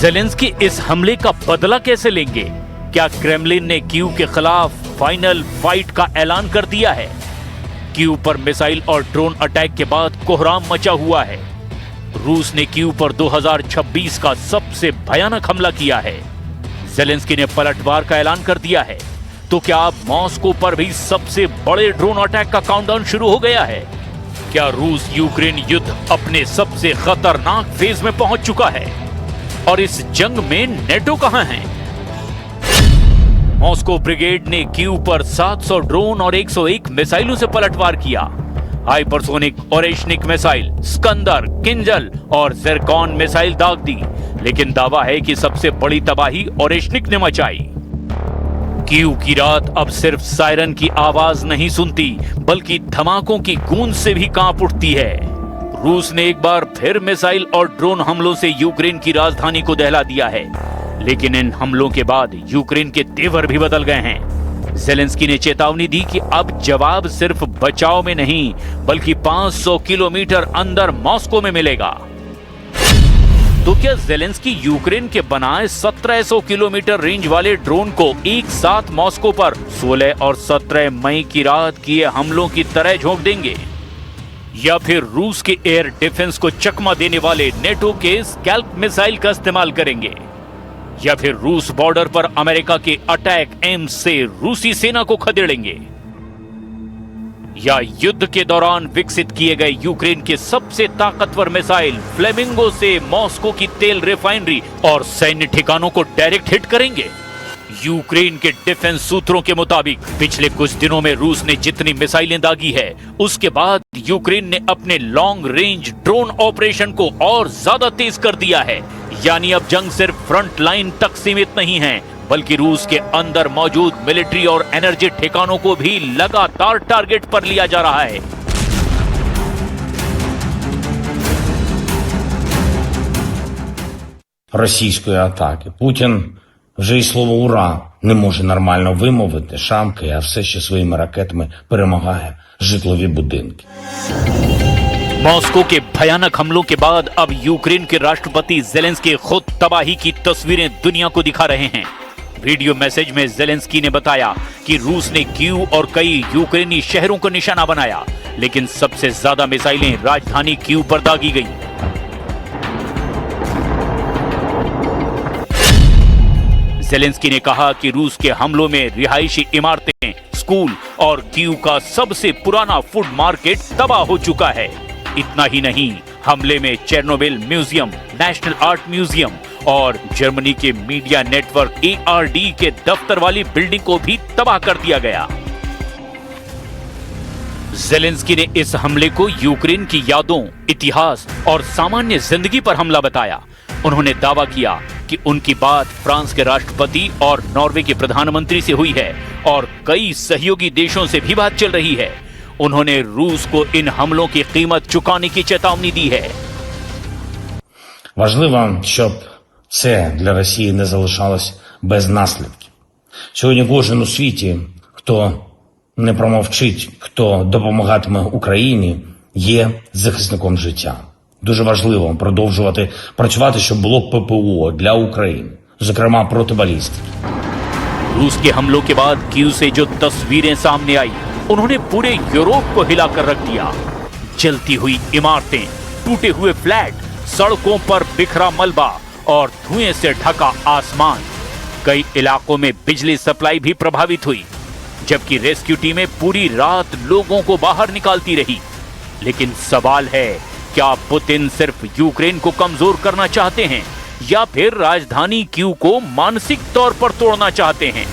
Zelensky इस हमले का बदला कैसे लेंगे? क्या क्रेमलिन ने कीव के खिलाफ फाइनल फाइट का ऐलान कर दिया है? कीव पर मिसाइल और ड्रोन अटैक के बाद कोहराम मचा हुआ है। रूस ने कीव पर 2026 का सबसे भयानक हमला किया है। ज़ेलेंस्की ने पलटवार का ऐलान कर दिया है। तो क्या अब मॉस्को पर भी सबसे बड़े ड्रोन अटैक का काउंटडाउन शुरू हो गया है? क्या रूस यूक्रेन युद्ध अपने सबसे खतरनाक फेज में पहुंच चुका है? और इस जंग में नेटो कहां है? मॉस्को ब्रिगेड ने कीव पर 700 ड्रोन और 101 मिसाइलों से पलटवार किया। Hypersonic Oreshnik missile, Iskander, Kinjal और ज़िरकॉन मिसाइल दाग दी, लेकिन दावा है कि सबसे बड़ी तबाही ओरेशनिक ने मचाई। कीव की रात अब सिर्फ सायरन की आवाज नहीं सुनती, बल्कि धमाकों की गूंज से भी कांप उठती है। रूस ने एक बार फिर मिसाइल और ड्रोन हमलों से यूक्रेन की राजधानी को दहला दिया है, लेकिन इन हमलों के बाद यूक्रेन के तेवर भी बदल गए हैं। ज़ेलेंस्की ने चेतावनी दी कि अब जवाब सिर्फ बचाव में नहीं, बल्कि 500 किलोमीटर अंदर मॉस्को में मिलेगा। तो क्या ज़ेलेंस्की यूक्रेन के बनाए 1700 किलोमीटर रेंज वाले ड्रोन को एक साथ मॉस्को पर 16 और 17 मई की रात किए हमलों की तरह झोंक देंगे? या फिर रूस के एयर डिफेंस को चकमा देने वाले नेटो के स्कैल्प मिसाइल का इस्तेमाल करेंगे? या फिर रूस बॉर्डर पर अमेरिका के अटैक एम्स से रूसी सेना को खदेड़ेंगे? या युद्ध के दौरान विकसित किए गए यूक्रेन के सबसे ताकतवर मिसाइल फ्लेमिंगो से मॉस्को की तेल रिफाइनरी और सैन्य ठिकानों को डायरेक्ट हिट करेंगे? यूक्रेन के डिफेंस सूत्रों के मुताबिक पिछले कुछ दिनों में रूस ने जितनी मिसाइलें दागी है, उसके बाद यूक्रेन ने अपने लॉन्ग रेंज ड्रोन ऑपरेशन को और ज्यादा तेज कर दिया है। यानी अब जंग सिर्फ फ्रंट लाइन तक सीमित नहीं है, बल्कि रूस के अंदर मौजूद मिलिट्री और एनर्जी ठिकानों को भी लगातार टारगेट पर लिया जा रहा है। Російської атаки. Путін вже й слово «ура» не може нормально вимовити, шамкає, а все ще своїми ракетами перемагає житлові будинки. मॉस्को के भयानक हमलों के बाद अब यूक्रेन के राष्ट्रपति ज़ेलेंस्की खुद तबाही की तस्वीरें दुनिया को दिखा रहे हैं। वीडियो मैसेज में ज़ेलेंस्की ने बताया कि रूस ने कीव और कई यूक्रेनी शहरों को निशाना बनाया, लेकिन सबसे ज्यादा मिसाइलें राजधानी कीव पर दागी गईं। ज़ेलेंस्की ने कहा कि रूस के हमलों में रिहायशी इमारतें, स्कूल और कीव का सबसे पुराना फूड मार्केट तबाह हो चुका है। इतना ही नहीं, हमले में Chernobyl museum, national art museum और जर्मनी के मीडिया नेटवर्क ARD के दफ्तर वाली बिल्डिंग को भी तबाह कर दिया गया। ज़ेलेंस्की ने इस हमले को यूक्रेन की यादों, इतिहास और सामान्य जिंदगी पर हमला बताया। उन्होंने दावा किया कि उनकी बात फ्रांस के राष्ट्रपति और नॉर्वे के प्रधानमंत्री से हुई है और कई सहयोगी देशों से भी बात चल रही है। उन्होंने रूस को इन हमलों की कीमत चुकाने की चेतावनी दी है। Важливо, щоб це для Росії не залишалось без наслідків. Сьогодні кожен у світі, хто не промовчить, хто допомагатиме Україні, є захисником життя. Дуже важливо продовжувати працювати, щоб було ППО для України, зокрема проти балістики. रूस के हमलों के बाद कीव से जो तस्वीरें सामने आई, उन्होंने पूरे यूरोप को हिलाकर रख दिया। जलती हुई इमारतें, टूटे हुए फ्लैट, सड़कों पर बिखरा मलबा और धुएं से ढका आसमान। कई इलाकों में बिजली सप्लाई भी प्रभावित हुई, जबकि रेस्क्यू टीमें पूरी रात लोगों को बाहर निकालती रही। लेकिन सवाल है, क्या पुतिन सिर्फ यूक्रेन को कमजोर करना चाहते हैं या फिर राजधानी कीव को मानसिक तौर पर तोड़ना चाहते हैं?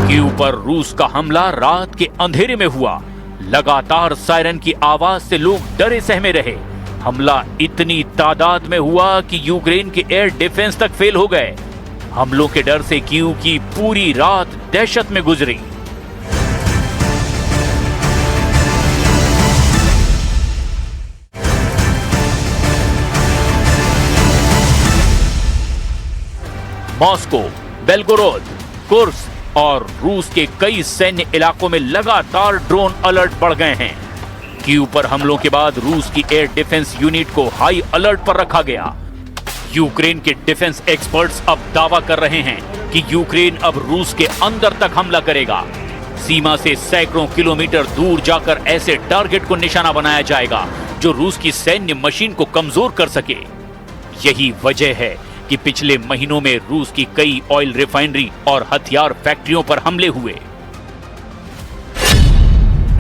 कीव पर रूस का हमला रात के अंधेरे में हुआ। लगातार सायरन की आवाज से लोग डरे सहमे रहे। हमला इतनी तादाद में हुआ कि यूक्रेन के एयर डिफेंस तक फेल हो गए। हमलों के डर से कीव की पूरी रात दहशत में गुजरी। मॉस्को, बेलगोरोद, कुर्स्क, और रूस के कई सैन्य इलाकों में लगातार ड्रोन अलर्ट बढ़ गए हैं। कीव पर हमलों के बाद रूस की एयर डिफेंस यूनिट को हाई अलर्ट पर रखा गया। यूक्रेन के डिफेंस एक्सपर्ट्स अब दावा कर रहे हैं कि यूक्रेन अब रूस के अंदर तक हमला करेगा। सीमा से सैकड़ों किलोमीटर दूर जाकर ऐसे टारगेट को निशाना बनाया जाएगा जो रूस की सैन्य मशीन को कमजोर कर सके। यही वजह है कि पिछले महीनों में रूस की कई ऑयल रिफाइनरी और हथियार फैक्ट्रियों पर हमले हुए।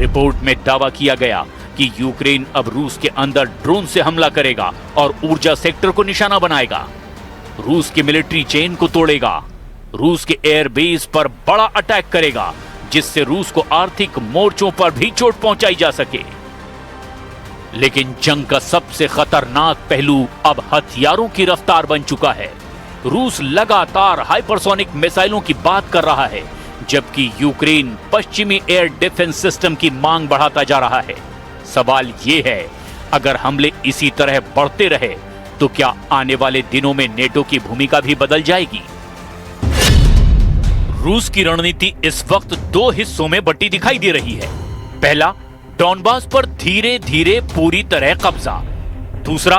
रिपोर्ट में दावा किया गया कि यूक्रेन अब रूस के अंदर ड्रोन से हमला करेगा और ऊर्जा सेक्टर को निशाना बनाएगा। रूस की मिलिट्री चेन को तोड़ेगा, रूस के एयरबेस पर बड़ा अटैक करेगा, जिससे रूस को आर्थिक मोर्चों पर भी चोट पहुंचाई जा सके। लेकिन जंग का सबसे खतरनाक पहलू अब हथियारों की रफ्तार बन चुका है। रूस लगातार हाइपरसोनिक मिसाइलों की बात कर रहा है, जबकि यूक्रेन पश्चिमी एयर डिफेंस सिस्टम की मांग बढ़ाता जा रहा है। सवाल यह है, अगर हमले इसी तरह बढ़ते रहे तो क्या आने वाले दिनों में नेटो की भूमिका भी बदल जाएगी? रूस की रणनीति इस वक्त दो हिस्सों में बंटी दिखाई दे रही है। पहला, डॉनबास पर धीरे धीरे पूरी तरह कब्जा। दूसरा,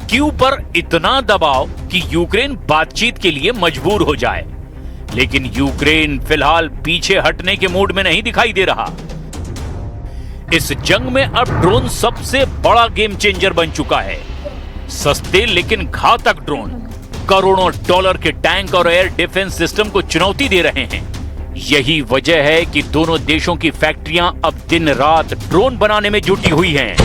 कीव पर इतना दबाव कि यूक्रेन बातचीत के लिए मजबूर हो जाए। लेकिन यूक्रेन फिलहाल पीछे हटने के मूड में नहीं दिखाई दे रहा। इस जंग में अब ड्रोन सबसे बड़ा गेम चेंजर बन चुका है। सस्ते लेकिन घातक ड्रोन करोड़ों डॉलर के टैंक और एयर डिफेंस सिस्टम को चुनौती दे रहे हैं। यही वजह है कि दोनों देशों की फैक्ट्रियां अब दिन रात ड्रोन बनाने में जुटी हुई हैं।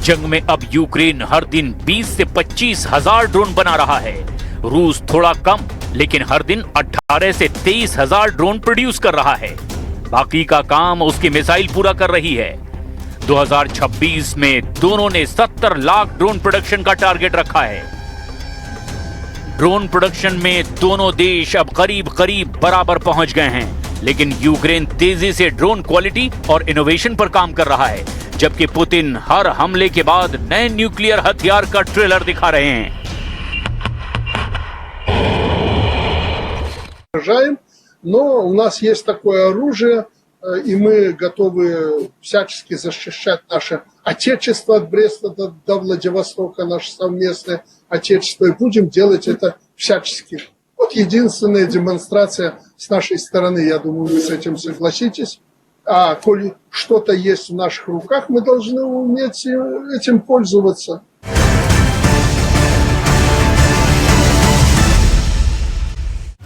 जंग में अब यूक्रेन हर दिन 20 से 25 हजार ड्रोन बना रहा है। रूस थोड़ा कम, लेकिन हर दिन 18 से 23 हजार ड्रोन प्रोड्यूस कर रहा है। बाकी का काम उसकी मिसाइल पूरा कर रही है। 2026 में दोनों ने 70 लाख ड्रोन प्रोडक्शन का टारगेट रखा है। ड्रोन प्रोडक्शन में दोनों देश अब करीब करीब बराबर पहुंच गए हैं, लेकिन यूक्रेन तेजी से ड्रोन क्वालिटी और इनोवेशन पर काम कर रहा है, जबकि पुतिन हर हमले के बाद नए न्यूक्लियर हथियार का ट्रेलर दिखा रहे हैं। Но у нас есть такое оружие, и мы готовы всячески защищать наше Отечество от Бреста до Владивостока, наше совместное Отечество, и будем делать это всячески. Вот единственная демонстрация с нашей стороны, я думаю, вы с этим согласитесь. А коли что-то есть в наших руках, мы должны уметь этим пользоваться.